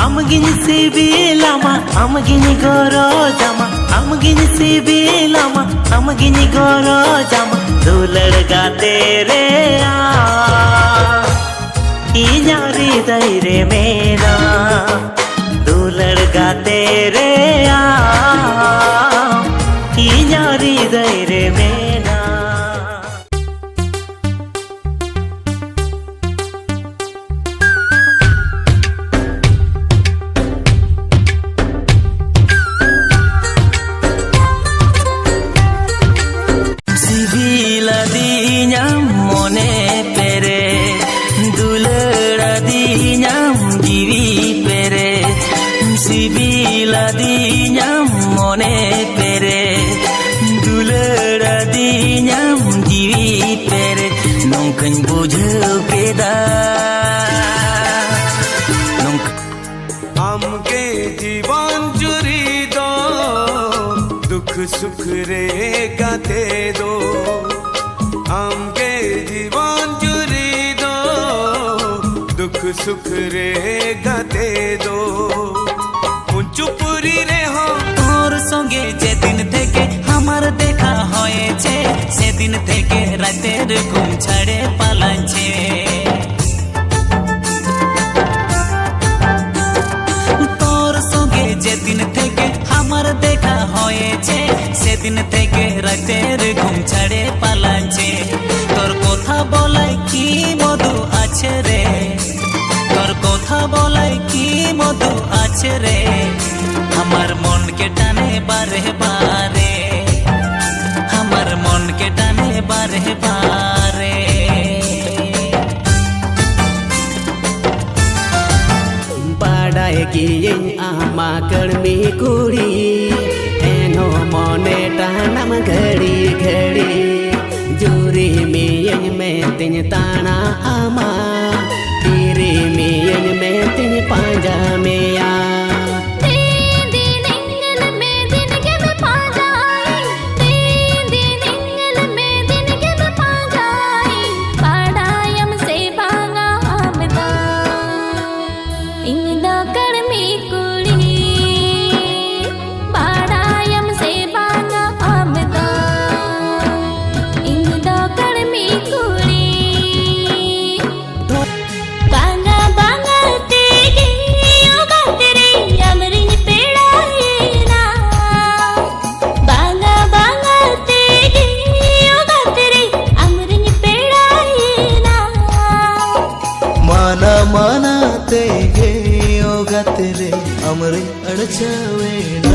amgin sibilama amgin gorojama amgin sibilama amgin gorojama do ladka tere इन्या हृदय रे मेरा दो लड़का तेरे इन्या हृदय रे मेरा सिबिला दिnya mone pere dulera dinya jiwi pere sibila dinya mone pere dulera dinya jiwi pere nongkan bujhau keda हमके जीवन जुरी दो दुख सुख रे गाते दो हमके जीवन जुरी दो दुख सुख रे गाते दो चुपुरी रे हो তোর সঙ্গে যেদিন থেকে আমার দেখা হয়েছে সেদিন থেকে রাতের ঘুম ছাড়ে পালাচ্ছে তোর সঙ্গে যেদিন থেকে আমার দেখা হয়েছে সেদিন থেকে রাতের ঘুম ছাড়ে পালাচ্ছে তোর কথা বলায় কি মধু আছে রে তোর কথা বলায় কি মধু আছে রে আমার মন के টানে বারে বারে আমার মন के টানে বারে বারে বাড়ায় গিয়ে আমা কর্মী কুড়ি এনো মনে টানাম ঘড়ি ঘড়ি জুরি মিয়ং মে তিন তানা আমা তিরি মিয়ং মে তিন পাঁজা মেয়া मनाते गे योगा तेरे अमरे अड़चवेना